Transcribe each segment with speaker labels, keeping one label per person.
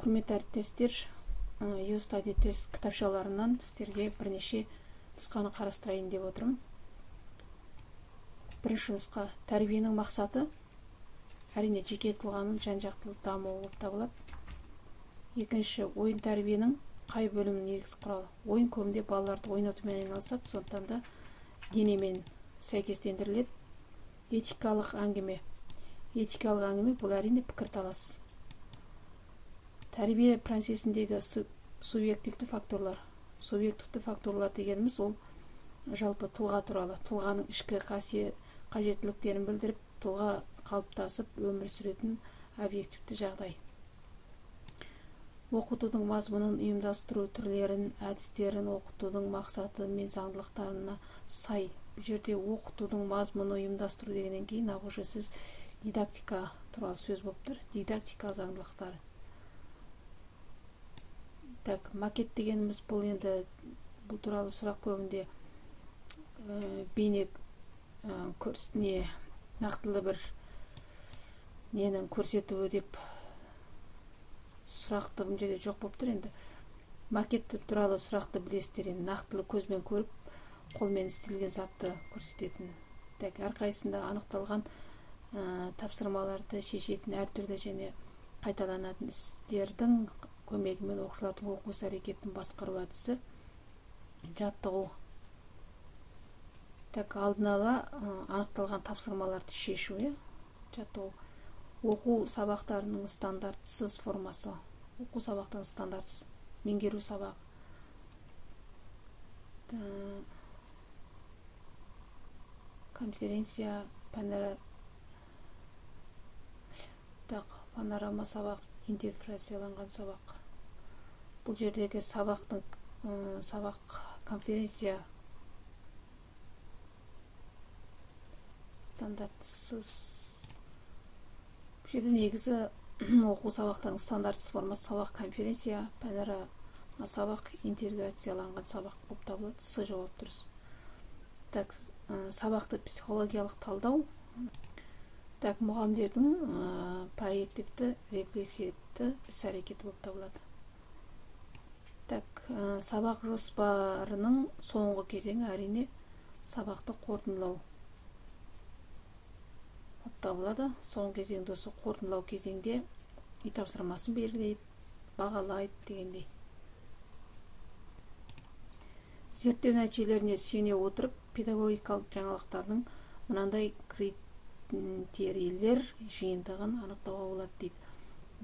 Speaker 1: Құрметті әріптестер, YouStudy тест кітапшаларынан сіздерге бірнеше нұсқаны қарастырайын деп отырмын. Бірінші нұсқа тәрбиенің мақсаты әрине жеке тұлғаның жан-жақты дамуы болып табылады. Екінші, ойын тәрбиенің қай бөлімінің негізгі құралы? Ойын көбінде балаларды ойнатумен айналысады, сондықтан да денемен сәйкестендіріледі. Этикалық әңгіме. Этикалық әңгіме бұл әрине пікірталас. Тәрбие процесіндегі субъективті факторлар. Субъективті факторлар дегеніміз ол жалпы тұлға туралы, тұлғаның ішкі қажеттіліктерін білдіріп, тұлға қалыптасып өмір сүретін объективті жағдай. Оқытудың мазмұнын ұйымдастыру түрлерін, әдістерін оқытудың мақсаты мен заңдылықтарына сай. Бұл жерде оқытудың мазмұны ұйымдастыру дегеннен кейін ағылшынша сіз дидактика туралы сөз болып тұр. Дидактика заңдылықтары. Макет дегеніміз бұл бұл туралы сұрақ көбінде бейне нақтылы бір ненің көрсетуі деп сұрақты бұл жерде жоқ болып тұр. Енді макет туралы сұрақты білесіздер, нақтылы көзбен көріп, қолмен істелген затты көрсететін. Әрқайсында анықталған тапсырмаларды шешетін әртүрлі және қайталанатын істердің көмегімен оқушылардың оқу әрекетін басқару әдісі жаттығу. Алдын ала анықталған тапсырмаларды шешу, жаттығу. Оқу сабақтарының стандартсыз формасы. Оқу сабақтың стандартсыз. Меңгеру сабақ. Конференция, панорама сабақ, интерференцияланған сабақ. Бұл жердегі сабақ конференция стандартсыз. Бұл жерде негізі оқу сабақтың стандартсыз формасы сабақ конференция, панорама сабақ, интеграцияланған сабақ болып табылады. С жауап дұрыс. Сабақты психологиялық талдау. Мұғалімдердің проективті, рефлексивті іс-әрекеті болып табылады. Сабақ жоспарының соңғы кезеңі әрине сабақты қорытындылау болып табылады. Соңғы кезеңде осы қорытындылау кезеңде үй тапсырмасын белгілейді, бағалайды дегендей. Зерттеу нәтижелеріне сүйене отырып, педагогикалық жаңалықтардың мынандай критерийлер жиынтығын анықтауға болады дейді.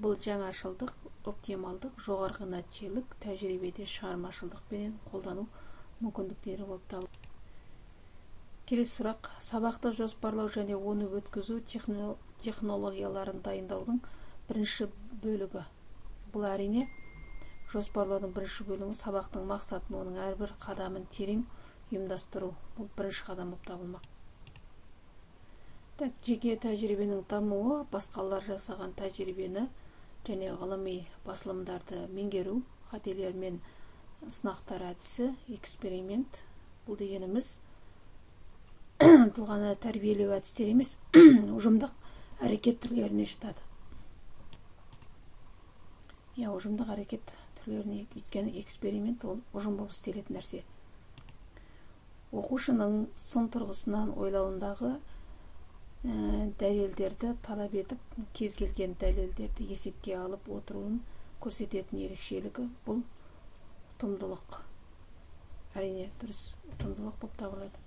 Speaker 1: Бұл жаңашылдық, оптималдық, жоғарғы нәтижелік, тәжірибеде шығармашылықпен қолдану мүмкіндіктері болып табылады. Келесі сұрақ: сабақты жоспарлау және оны өткізу технологияларын дайындаудың бірінші бөлігі. Бұл әрине жоспарлаудың бірінші бөлігі сабақтың мақсатын, оның әрбір қадамын терең ұйымдастыру. Бұл бірінші қадам болып табылмақ. Жеке тәжірибенің дамуы, басқалар жасаған тәжірибені және ғылыми басылымдарды меңгеру, қателер мен сынақтар әдісі, эксперимент. Бұл дегеніміз тұлғаны тәрбиелеу әдістері емес, ұжымдық әрекет түрлеріне жатады. Ұжымдық әрекет түрлеріне, өйткені эксперимент ол ұжым болып істелетін нәрсе. Оқушының сын тұрғысынан ойлауындағы дәлелдерді талап етіп, кез келген дәлелдерді есепке алып отыруын көрсететін ерекшелігі бұл ұтымдылық. Әрине дұрыс, ұтымдылық болып табылады.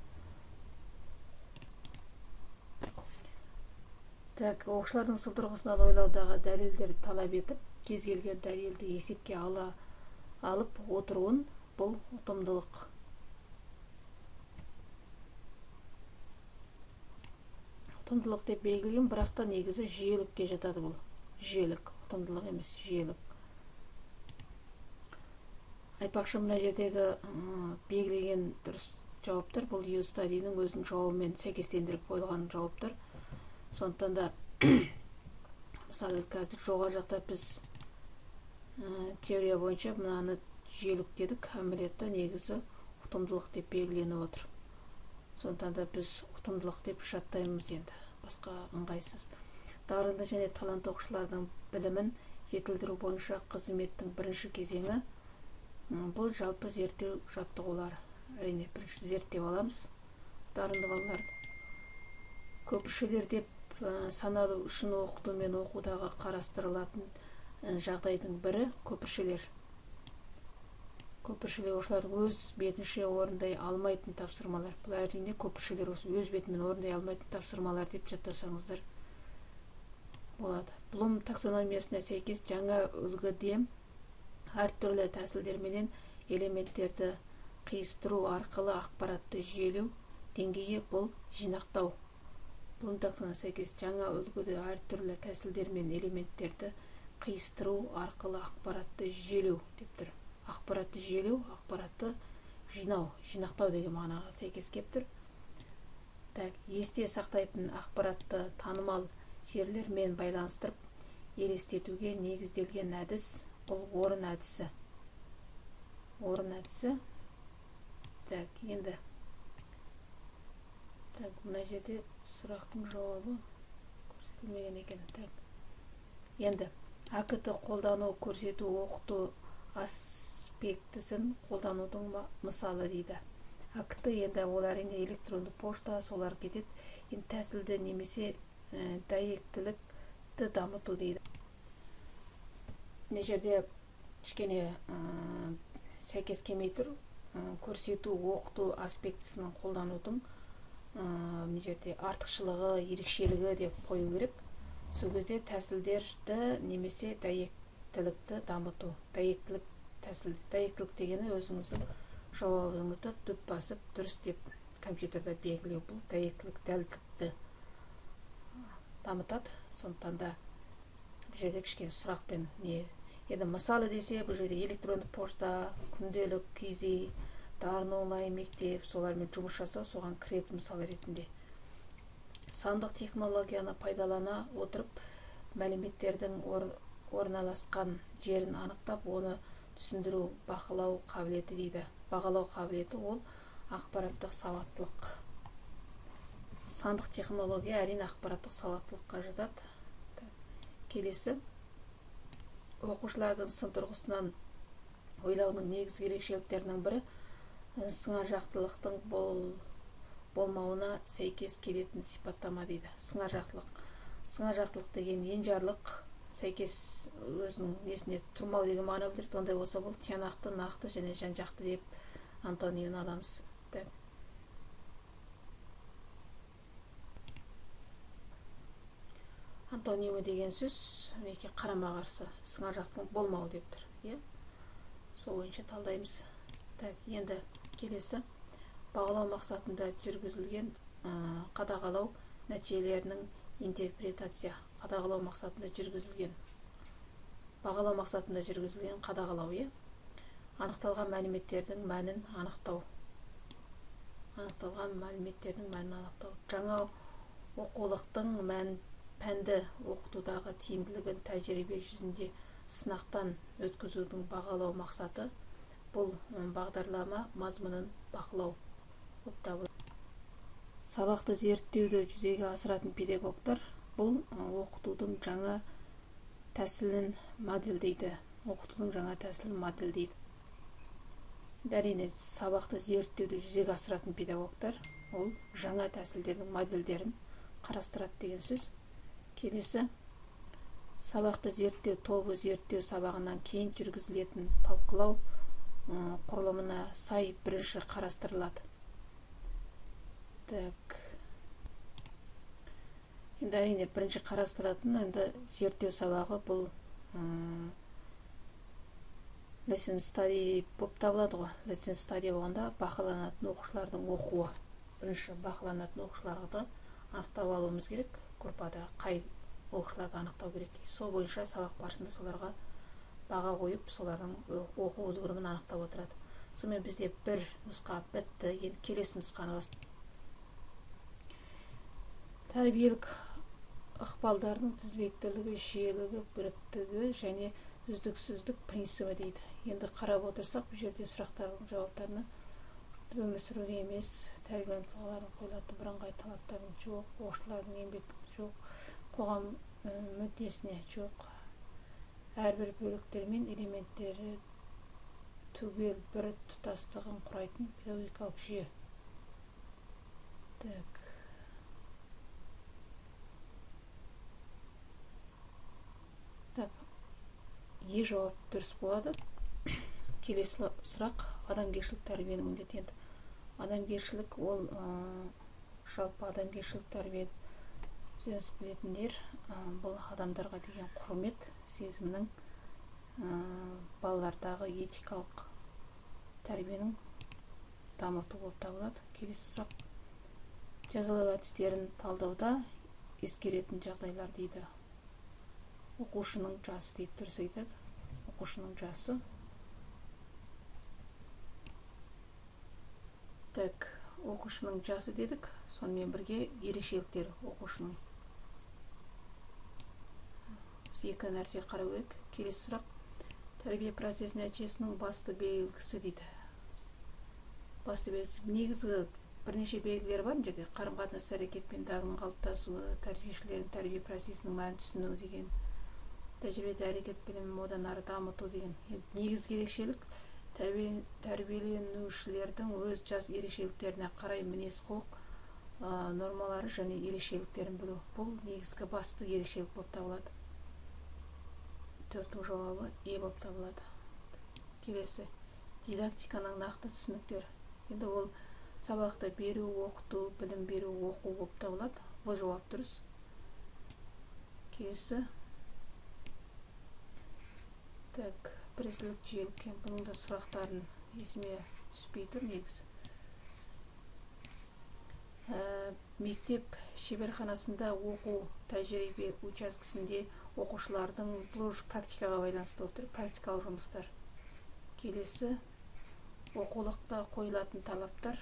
Speaker 1: Оқушылардың сын тұрғысынан ойлаудағы дәлелдерді талап етіп, кез келген дәлелді есепке алып отыруын бұл ұтымдылық. Ұтымдылық деп белгілеген, бірақ та негізі жүйелікке жатады бұл. Жүйелік, ұтымдылық емес, жүйелік. Айтпақшы, мына жердегі белгілеген дұрыс жауаптар бұл YouStudy'нің өзінің жауабымен сәйкестендіріп қойылған жауаптар. Сондықтан да мысалы қазір жоғары жақта біз теория бойынша мынаны жүйелік дедік, әмілетті негізі ұтымдылық деп белгіленіп отыр. Сондықтан да біз ұтымдылық деп жаттаймыз енді, басқа ыңғайсыз. Дарынды және талантты оқушылардың білімін жетілдіру бойынша қызметтің бірінші кезеңі бұл жалпы зерттеу жаттығулары. Әрине, бірінші зерттеп аламыз дарынды балаларды. Көпіршілер деп саналу үшін оқыту мен оқудағы қарастырылатын жағдайдың бірі көпіршілер. Көпіршілер оқушылардың өз бетінше орындай алмайтын тапсырмалар. Бұл әрине көпіршілер өз бетімен орындай алмайтын тапсырмалар деп жаттасаңыздар болады. Блум таксономиясына сәйкес жаңа үлгіде әртүрлі тәсілдерменен элементтерді қиыстыру арқылы ақпаратты жүйелеу деңгейі бұл жинақтау. Блум таксономиясына сәйкес жаңа үлгіде әртүрлі тәсілдермен элементтерді қиыстыру арқылы ақпаратты жүйелеу деп тұр. Ақпаратты жүйелеу, ақпаратты жинау, жинақтау деген мағынаға сәйкес келіп тұр. Есте сақтайтын ақпаратты танымал жерлермен байланыстырып елестетуге негізделген әдіс бұл орын әдісі. Орын әдісі. Енді мына жерде сұрақтың жауабы көрсетілмеген екен. Енді АКТ қолдану, көрсету, оқыту аспектісін қолданудың мысалы дейді. АКТ енді ол әрине электронды пошта, солар кетеді. Енді тәсілді немесе дәйектілікті дамыту дейді. Мына жерде кішкене сәйкес келмей тұр. Көрсету, оқыту аспектісінің қолданудың мына жерде артықшылығы, ерекшелігі деп қою керек. Сол кезде тәсілдерді немесе дәйектілікті дамыту. Дәйектілік тәсіл. Дәйектілік дегені өзіңіздің жауабыңызды дөп басып дұрыс деп компьютерде белгілеу. Бұл дәйектілік, дәлдікті дамытады. Сондықтан да бұл жерде кішкене сұрақпен не. Енді мысалы десе, бұл жерде электронды пошта, күнделік, кизи, дарын онлайн мектеп, солармен жұмыс жасау, соған кіретін мысал ретінде. Сандық технологияны пайдалана отырып, мәліметтердің орналасқан жерін анықтап, оны түсіндіру, бақылау қабілеті дейді. Бағалау қабілеті ол ақпараттық сауаттылық. Сандық технология әрине ақпараттық сауаттылыққа жатады. Келесі, оқушылардың сын тұрғысынан ойлауының негізгі ерекшеліктерінің бірі сыңар жақтылықтың болмауына сәйкес келетін сипаттама дейді. Сыңар жақтылық. Сыңар жақтылық деген енжарлық, сәйкес өзінің несіне тұрмау деген мағына білдіреді. Ондай болса бұл тиянақты, нақты және жан-жақты деп антонимін аламыз. Антонимі деген сөз қарама-қарсы, сыңар жақтылық болмау деп тұр. Сол бойынша талдаймыз. Енді келесі, бағалау мақсатында жүргізілген қадағалау нәтижелерінің интерпретация. Қадағалау мақсатында жүргізілген, бағалау мақсатында жүргізілген қадағалау. Анықталған мәліметтердің мәнін анықтау. Анықталған мәліметтердің мәнін анықтау. Жаңа оқулықтың пәнді оқытудағы тиімділігін тәжірибе жүзінде сынақтан өткізудің бағалау мақсаты бұл бағдарлама мазмұнын бақылау. Сабақты зерттеуді жүзеге асыратын педагогтар бұл оқытудың жаңа тәсілін модельдейді. Оқытудың жаңа тәсілін модельдейді. Әрине, сабақты зерттеуді жүзеге асыратын педагогтар ол жаңа тәсілдердің модельдерін қарастырады деген сөз. Келесі, сабақты зерттеу тобы зерттеу сабағынан кейін жүргізілетін талқылау құрылымына сай бірінші қарастырылады. Енді әрине бірінші қарастыратын енді зерттеу сабағы бұл lesson study болып табылады ғой. Lesson study болғанда бақыланатын оқушылардың оқуы. Бірінші бақыланатын оқушыларды анықтап алуымыз керек. Группада қай оқушыларды анықтау керек. Сол бойынша сабақ барысында соларға баға қойып, солардың оқу үлгерімін анықтап отырады. Сонымен бізде бір нұсқа бітті. Енді келесі нұсқаны бастаймыз. Тәрбиелік ықпалдардың тізбектілігі, жүйелігі, біріктігі және үздіксіздік принципі дейді. Енді қарап отырсақ, бұл жерде сұрақтардың жауаптарына өмір сүруге емес, тәрбиелік тұлғалардың қойылатын бірыңғай талаптардың жоқ, оқушылардың еңбек жоқ, қоғам мүддесіне жоқ, әрбір бөліктері мен элементтері түгел бір тұтастығын құрайтын педагогикалық жүйе. Так. Жауап дұрыс болады. Келесі сұрақ: адамгершілік тәрбиенің міндеті. Енді адамгершілік ол жалпы адамгершілік тәрбие өздеріңіз білетіндер, бұл адамдарға деген құрмет сезімінің, балалардағы этикалық тәрбиенің дамыту болып табылады. Келесі сұрақ: жазалау әдістерін талдауда ескеретін жағдайлар дейді. Оқушының жасы дейді, дұрыс айтады. Оқушының жасы. Так, оқушының жасы дедік, сонымен бірге ерекшеліктер оқушының. Біз екі нәрсе қарау керек. Келесі сұрақ: тәрбие процесі нәтижесінің басты белгісі дейді. Басты белгісі, негізгі бірнеше белгілер бар. Жерде қарым-қатынас, әрекет пен дағдының қалыптасуы, тәрбиешілердің тәрбие процесінің мәнін түсіну деген, тәжірибеде әрекет білімін одан ары дамыту деген. Негізгі ерекшелік тәрбиеленушілердің өз жас ерекшеліктеріне қарай мінез құлық нормалары және ерекшеліктерін білу. Бұл негізгі басты ерекшелік болып табылады. Төртің жауабы болып табылады. Келесі: дидактиканың нақты түсініктер. Енді ол сабақты беру, оқыту, білім беру, оқу болып табылады. Бұл жауап дұрыс. Келесі: так, бірізділік, жүйелік. Бұның да сұрақтарын есіме түспей тұр негізі. Мектеп шеберханасында оқу тәжірибе учаскесінде оқушылардың, бұл практикаға байланысты болып тұр, практикалық жұмыстар. Келесі: оқулықта қойылатын талаптар.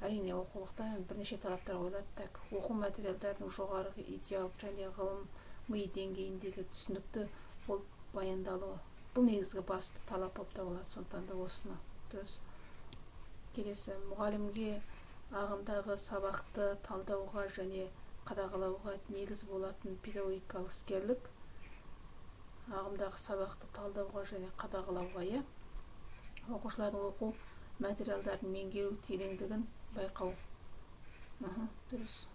Speaker 1: Әрине, оқулықта бірнеше талаптар қойылады. Так, оқу материалдарының жоғарғы идеалдық және ғылыми деңгейіндегі түсінікті болып баяндалуы. Бұл негізгі басты талап болып табылады. Сондықтан да осыны дұрыс. Келесі: мұғалімге ағымдағы сабақты талдауға және қадағалауға негіз болатын педагогикалық іскерлік. Ағымдағы сабақты талдауға және қадағалауға, оқушылардың оқу материалдарын меңгеру тереңдігін байқау. Дұрыс.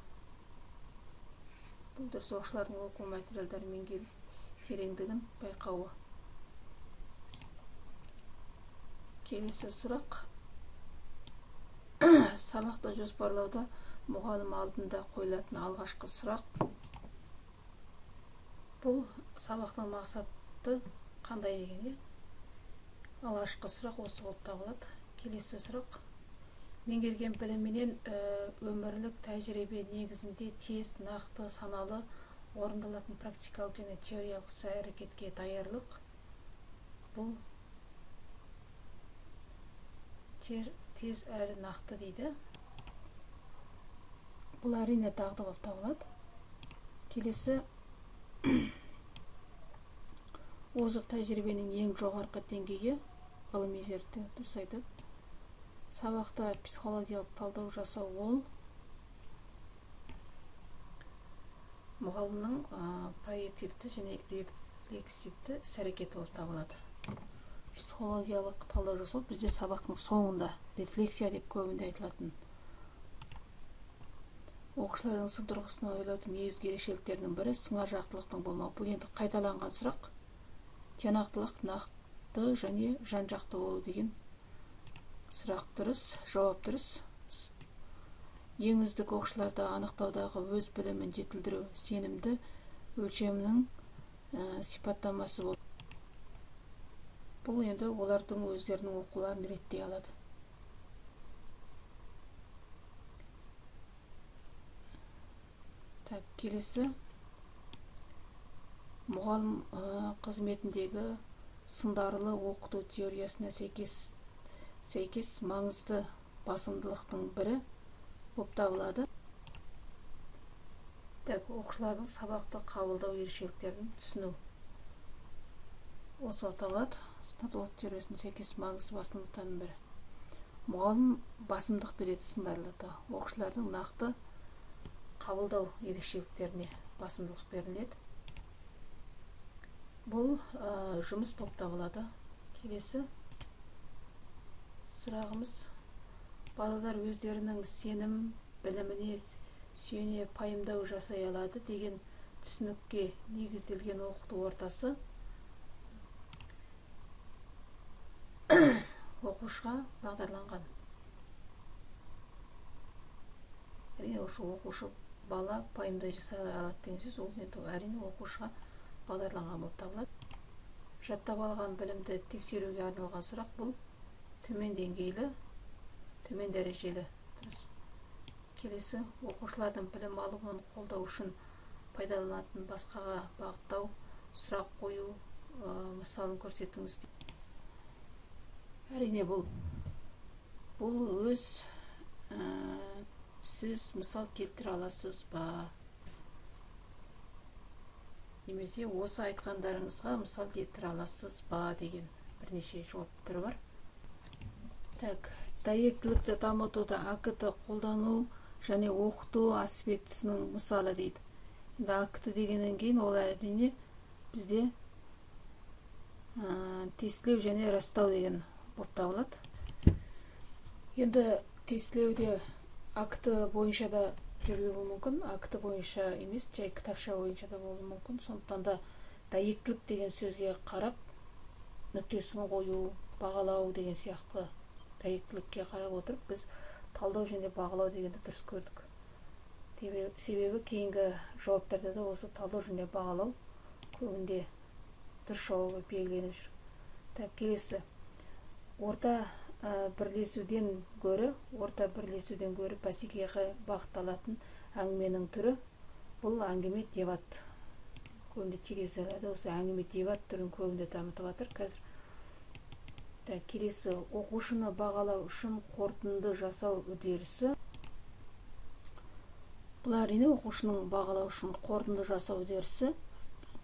Speaker 1: Бұл дұрыс. Оқушылардың оқу материалдарын меңгеру тереңдігін байқауы. Келесі сұрақ: сабақты жоспарлауда мұғалім алдында қойылатын алғашқы сұрақ. Бұл сабақтың мақсаты қандай деген? Алғашқы сұрақ осы болып табылады. Келесі сұрақ: меңгерген білімінен өмірлік тәжірибе негізінде тез, нақты, саналы орындалатын практикалық және теориялық іс-әрекетке даярлық. Бұл тез әрі нақты дейді. Бұл әрине дағды болып табылады. Келесі: озық тәжірибенің ең жоғарғы деңгейі ғылыми зерттеу. Дұрыс айтады. Сабақта психологиялық талдау жасау ол мұғалімнің проективті және рефлексивті іс-әрекеті болып табылады. Психологиялық талдау жасау бізде сабақтың соңында рефлексия деп көбінде айтылатын. Оқушылардың сын тұрғысынан ойлаудың негізгі ерекшеліктерінің бірі сыңар жақтылықтың болмауы. Бұл енді қайталанған сұрақ. Тиянақтылық, нақты және жан-жақты болу деген сұрақ дұрыс. Жауап дұрыс. Ең үздік оқушыларды анықтаудағы өз білімін жетілдіру сенімді өлшемінің сипаттамасы болды. Бұл енді олардың өздерінің оқуларын реттей алады. Так, келесі: мұғалім қызметіндегі сындарлы оқыту теориясына сәйкес маңызды басымдылықтың бірі болып табылады. Так, оқушылардың сабақты қабылдау ерекшеліктерін түсіну. Осы аталады. Сындарлылық теориясына сәйкес маңызды басымдылықтардың бірі. Мұғалім басымдық береді сындарлыда. Оқушылардың нақты қабылдау ерекшеліктеріне басымдылық беріледі. бұл жұмыс болып табылады. Келесі сұрағымыз: балалар өздерінің сенім біліміне сүйене пайымдау жасай алады деген түсінікке негізделген оқыту ортасы оқушыға бағдарланған. Әрине, оқушы бала пайымдай жасай алады деген сөз, ол әрине оқушыға бағдарланған болып табылады. Жаттап алған білімді тексеруге арналған сұрақ. Бұл төмен деңгейлі, төмен дәрежелі. Келесі: оқушылардың білім алуын қолдау үшін пайдаланатын басқаға бағыттау, сұрақ қою мысалын көрсетіңіз. Әрине, бұл өз сіз мысал келтіре аласыз ба? Немесе осы айтқандарыңызға мысал келтіре аласыз ба деген бірнеше жауап түрі бар. Дәйектілікті дамытуда АКТ қолдану және оқыту аспектісінің мысалы дейді. Енді АКТ дегеннен кейін ол әрине бізде тестілеу және растау деген болып табылады. Енді тестілеуде АКТ бойынша да жүргізілуі мүмкін, АКТ бойынша емес, жай кітапша бойынша да болуы мүмкін. Сондықтан да дәйектілік деген сөзге қарап, нүктесін қою, бағалау деген сияқты дәйектілікке қарап отырып, біз талдау және бағалау дегенді дұрыс көрдік. Себебі кейінгі жауаптарда да осы талдау және бағалау көбінде дұрыс жауабы белгіленіп жүр. Келесі: орта бірлесуден гөрі бәсекеге бағытталатын әңгіменің түрі. Бұл әңгіме дебат. Көбінде телевизияда осы әңгіме дебат түрін көбінде дамытып жатыр қазір. Келесі: оқушыны бағалау үшін қорытынды жасау үдерісі. Бұл әрине оқушының бағалау үшін қорытынды жасау үдерісі.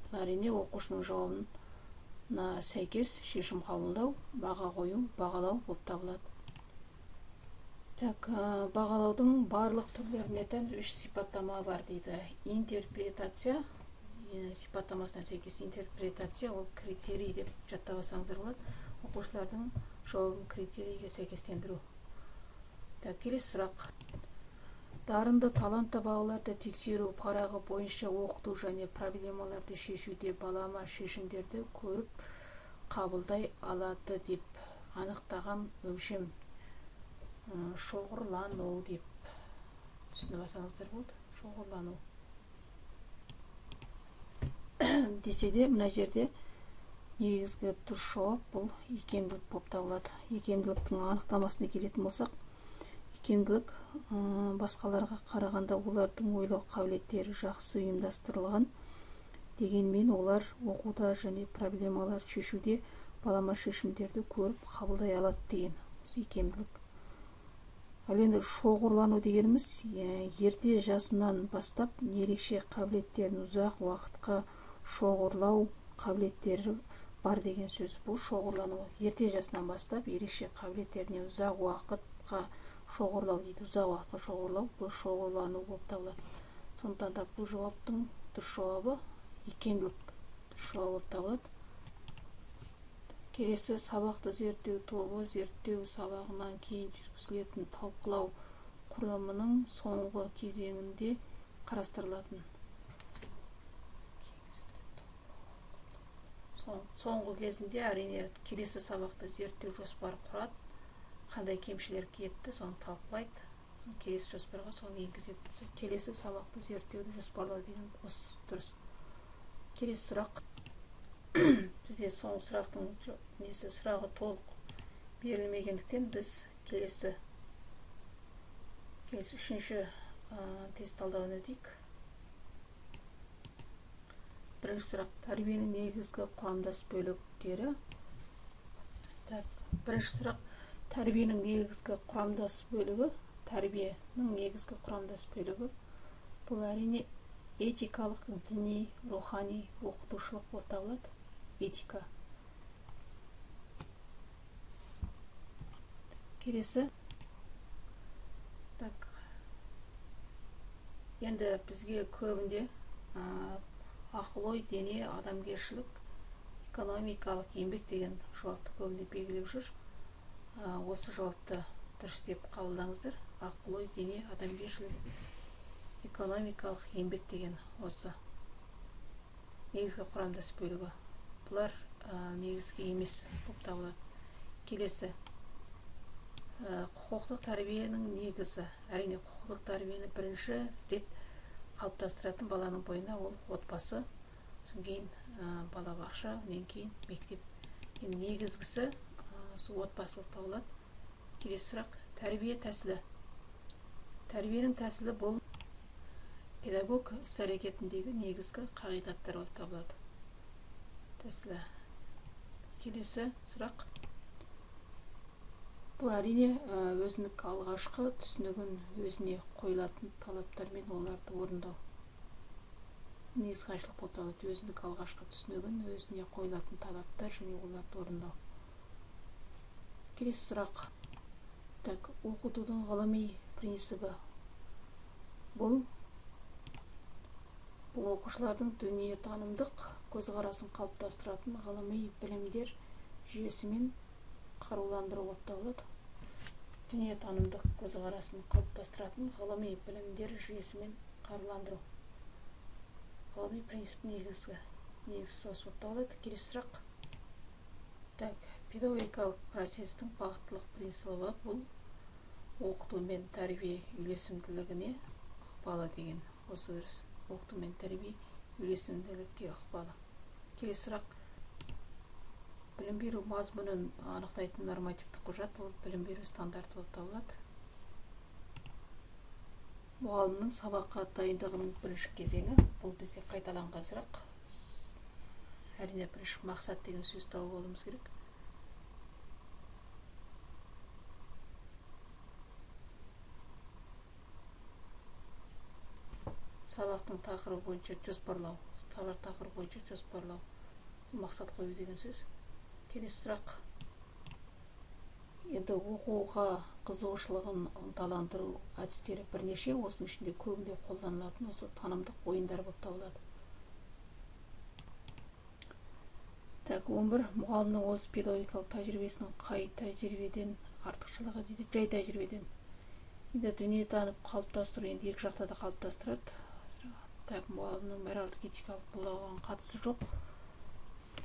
Speaker 1: Бұл әрине оқушының жауабына сәйкес шешім қабылдау, баға қою, бағалау болып табылады. Бағалаудың барлық түрлеріне тән 3 сипаттама бар дейді. Интерпретация, сипаттамасына сәйкес интерпретация, ол критерий деп жаттап алсаңыздар болады. Оқушылардың жауабын критерийге сәйкестендіру. Келесі сұрақ: дарынды, талантты балаларды тексеру парағы бойынша оқыту және проблемаларды шешуде балама шешімдерді көріп қабылдай алады деп анықтаған өлшем шоғырлану деп түсініп алсаңыздар болды. Шоғырлану десе де, мына жерде негізгі дұрыс жауап бұл икемділік болып табылады. Икемділіктің анықтамасына келетін болсақ, икемділік басқаларға қарағанда олардың ойлау қабілеттері жақсы ұйымдастырылған, дегенмен олар оқуда және проблемалар шешуде балама шешімдерді көріп қабылдай алады деген икемділік. Ал енді шоғырлану дегеніміз ерте жасынан бастап ерекше қабілеттерін ұзақ уақытқа шоғырлау қабілеттері бар деген сөз. Бұл шоғырлану. Ерте жасынан бастап ерекше қабілеттеріне ұзақ уақытқа шоғырлау дейді. Ұзақ уақытқа шоғырлау, бұл шоғырлану болып табылады. Сондықтан да бұл жауаптың дұрыс жауабы икемділік дұрыс жауап болып табылады. Келесі: сабақты зерттеу тобы зерттеу сабағынан кейін жүргізілетін талқылау құрылымының соңғы кезеңінде қарастырылатын. Соңғы кезінде әрине келесі сабақты зерттеу жоспары құрады. Қандай кемшілер кетті, соны талқылайды. Келесі жоспарға соны енгізеді. Келесі сабақты зерттеуді жоспарлау деген осы дұрыс. Келесі сұрақ: бізде соңғы сұрақтың сұрағы толық берілмегендіктен біз келесі үшінші тест талдауын өтейік. Бірінші сұрақ: тәрбиенің негізгі құрамдас бөліктері. Бірінші сұрақ: тәрбиенің негізгі құрамдас бөлігі. Тәрбиенің негізгі құрамдас бөлігі бұл әрине этикалық, діни, рухани, оқытушылық болып табылады. Этика. Келесі: енді бізге көбінде ақыл ой, дене, адамгершілік, экономикалық еңбек деген жауапты көбіне белгілеп жүр. Осы жауапты дұрыс деп қабылдаңыздар. Ақыл ой, дене, адамгершілік, экономикалық еңбек деген осы негізгі құрамдас бөлігі. Бұлар негізгі емес болып табылады. Келесі, құқықтық тәрбиенің негізі. Әрине, құқықтық тәрбиені бірінші рет қалыптастыратын баланың бойына ол отбасы, содан кейін балабақша, одан кейін мектеп. Негізгісі отбасы болып табылады. Келесі сұрақ, тәрбие тәсілі. Тәрбиенің тәсілі бұл педагог іс-әрекетіндегі негізгі қағидаттар болып табылады. Тәсілі. Келесі сұрақ, бұл әрине өзіндік алғашқы түсінігін өзіне қойылатын талаптармен оларды орындау. Негізгі қайшылық болып табылады. Өзіндік алғашқы түсінігін өзіне қойылатын талаптар және оларды орындау. Келесі сұрақ, оқытудың ғылыми принципі. Бұл оқушылардың дүниетанымдық көзқарасын қалыптастыратын ғылыми білімдер жүйесімен қаруландыру болып табылады. Дүниетанымдық көзқарасын қалыптастыратын ғылыми білімдер жүйесімен қаруландыру. Ғылыми принцип негізі осы болып табылады. Келесі сұрақ, педагогикалық процестің бағыттылық принципі бұл оқыту мен тәрбие үйлесімділігіне ықпалы деген. Осы дұрыс. Оқыту мен тәрбие үйлесімділікке ықпалы. Келесі сұрақ, білім беру мазмұнын анықтайтын нормативтік құжат, ол білім беру стандарты болып табылады. Мұғалімнің сабаққа дайындығының бірінші кезеңі, бұл бізде қайталанған сұрақ. Әрине, бірінші мақсат деген сөз тауып алуымыз керек. Сабақтың тақырыбы бойынша жоспарлау. Тақырып бойынша жоспарлау. Мақсат қою деген сөз. Келесі сұрақ, енді оқуға қызығушылығын ынталандыру әдістері бірнеше, осының ішінде көбінде қолданылатын осы танымдық ойындар болып табылады. 11. Мұғалімнің осы педагогикалық тәжірибесінің қай тәжірибеден артықшылығы дейді? Жай тәжірибеден. Енді дүниетанып қалыптастыру, енді екі жақта да қалыптастырады. Мұғалімнің моральдық этикалық бұлаған қатысы жоқ.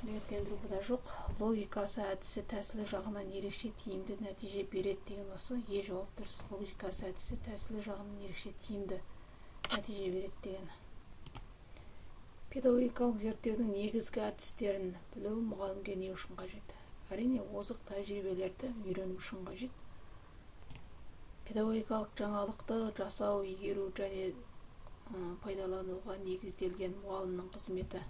Speaker 1: Ниеттендіру бұда жоқ. Логикасы, әдісі, тәсілі жағынан ерекше тиімді нәтиже береді деген осы. Жауап дұрыс. Логикасы, әдісі, тәсілі жағынан ерекше тиімді нәтиже береді деген. Педагогикалық зерттеудің негізгі әдістерін білу мұғалімге не үшін қажет? Әрине, озық тәжірибелерді үйрену үшін қажет. Педагогикалық жаңалықты жасау, игеру және пайдалануға негізделген мұғалімнің қызметі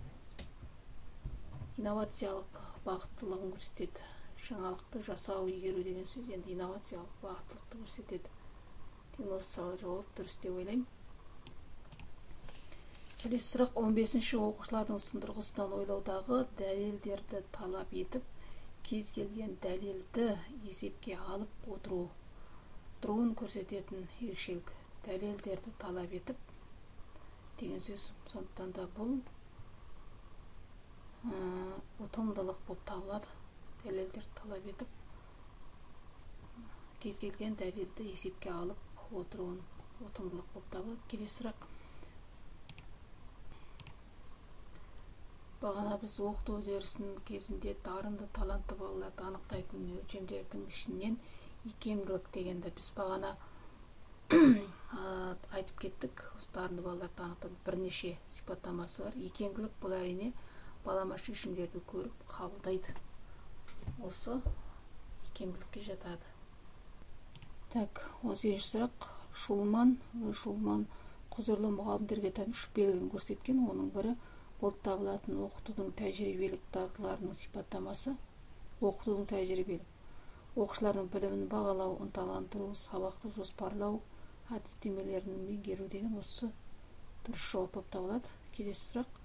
Speaker 1: инновациялық бағыттылығын көрсетеді. Жаңалықты жасау, игеру деген сөз енді инновациялық бағыттылықты көрсетеді. Осы жауап дұрыс деп ойлаймын. Келесі сұрақ, 15-ші оқушылардың сын тұрғысынан ойлаудағы дәлелдерді талап етіп, кез келген дәлелді есепке алып отыруын көрсететін ерекшелік. Дәлелдерді талап етіп деген сөз. Сондықтан да бұл ұтымдылық болып табылады. Дәлелдерді талап етіп, кез келген дәлелді есепке алып отыруын ұтымдылық болып табылады. Келесі сұрақ, бағана біз оқыту үдерісінің кезінде дарынды, талантты балаларды анықтайтын өлшемдердің ішінен икемділік дегенді біз бағана айтып кеттік. Осы дарынды балаларды анықтайтын бірнеше сипаттамасы бар. Икемділік бұл әрине балама шешімдерді көріп қабылдайды. Осы икемділікке жатады. 18-ші сұрақ, Шулман құзырлы мұғалімдерге тән үш белгіні көрсеткен. Оның бірі болып табылатын оқытудың тәжірибелік дағдыларының сипаттамасы. Оқытудың тәжірибелік. Оқушылардың білімін бағалау, ынталандыру, сабақты жоспарлау, әдістемелерін меңгеру деген осы дұрыс жауап болып табылады. Келесі сұрақ,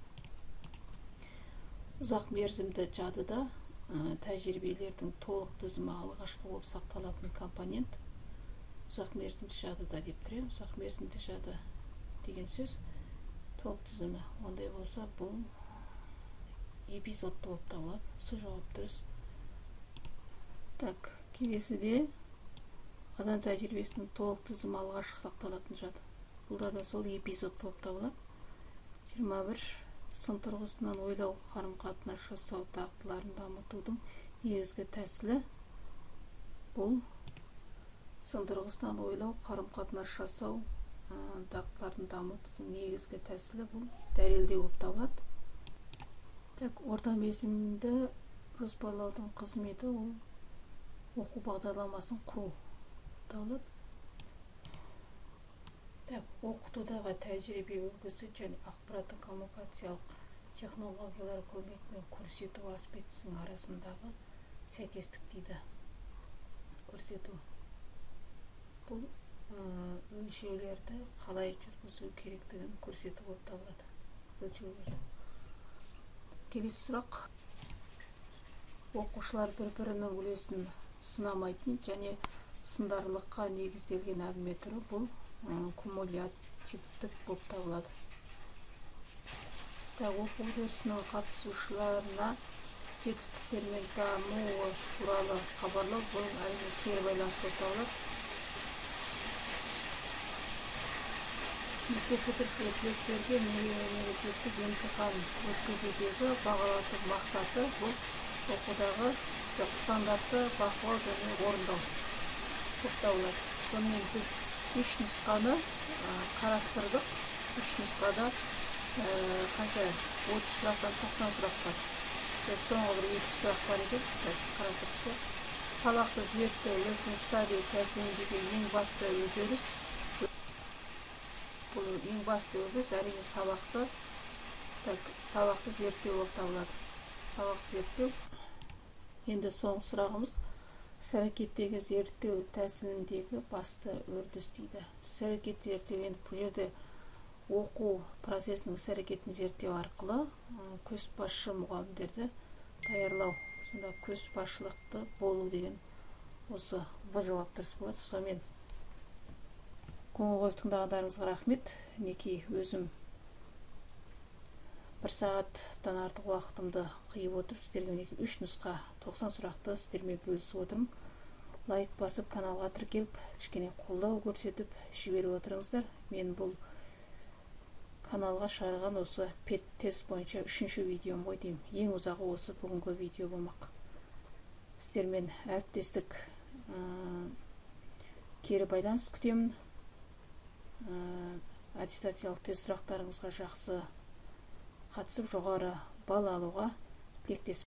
Speaker 1: ұзақ мерзімді жадыда тәжірибелердің толық тізімі алғашқы болып сақталатын компонент. Ұзақ мерзімді жадыда деп тұр. Ұзақ мерзімді жады деген сөз толық тізімі. Ондай болса, бұл эпизодты болып табылады. С жауап дұрыс. Так, келесіде адам тәжірибесінің толық тізімі алғашқы сақталатын жады. Бұлда да сол эпизод болып табылады. 21. Сын тұрғысынан ойлау, қарым-қатынас жасау дағдыларын дамытудың негізгі тәсілі. Бұл сын тұрғысынан ойлау, қарым-қатынас жасау дағдыларын дамытудың негізгі тәсілі. Бұл дәлелдеу болып табылады. Так, орта мерзімді жоспарлаудың қызметі ол оқу бағдарламасын құру табылады. Так, оқытудағы тәжірибе үлгісі және ақпараттық коммуникациялық технологиялар көмегімен көрсету аспектісінің арасындағы сәйкестік дейді. Көрсету. Бұл өлшеулерді қалай жүргізу керектігін көрсету болып табылады. Өлшеулер. Келесі сұрақ. Оқушылар бір-бірінің үлесін сынамайтын және сындарлыққа негізделген әңгіме түрі. Бұл кумулятивтік болып табылады. Оқу үдерісінің қатысушыларына жетістіктер мен дамуы туралы хабарлау. Бұл әрине кері байланысты болып табылады. Мектеп бітірушілер түлектерге мемлекеттік емтихан өткізудегі бағалату мақсаты бұл оқудағы стандартты бақылау және орындау болып табылады. Сонымен біз 3 нұсқаны қарастырдық. 3 нұсқада қанша 30 сұрақтан 90 сұрақ бар. Соңғы бір 2 сұрақ бар екен. Қарастырдық. Сабақты зерттеу, lesson study тәсіліндегі ең басты өзгеріс. Бұл ең басты үрдіс әрине сабақты зерттеу болып табылады. Сабақты зерттеу. Енді соңғы сұрағымыз іс-әрекеттегі зерттеу тәсіліндегі басты үрдіс дейді. Іс-әрекет зерттеу, енді бұл жерде оқу процесінің іс-әрекетін зерттеу арқылы көшбасшы мұғалімдерді даярлау. Сонда көшбасшылықты болу деген осы В жауап дұрыс болады. Сонымен көңіл қойып тыңдағандарыңызға рахмет. Мінекей өзім 1 сағаттан артық уақытымды қиып отырып, сіздерге мінекей 3 нұсқа 90 сұрақты сіздермен бөлісіп отырмын. Лайк басып, каналға тіркеліп, кішкене қолдау көрсетіп жіберіп отырыңыздар. Мен бұл каналға шығарған осы пет тест бойынша 3-ші видеом ғой деймін. Ең ұзағы осы бүгінгі видео болмақ. Сіздермен әріптестік кері байланыс күтемін. Аттестациялық тест сұрақтарыңызға жақсы қатысып жоғары балл алуға тілектеспін.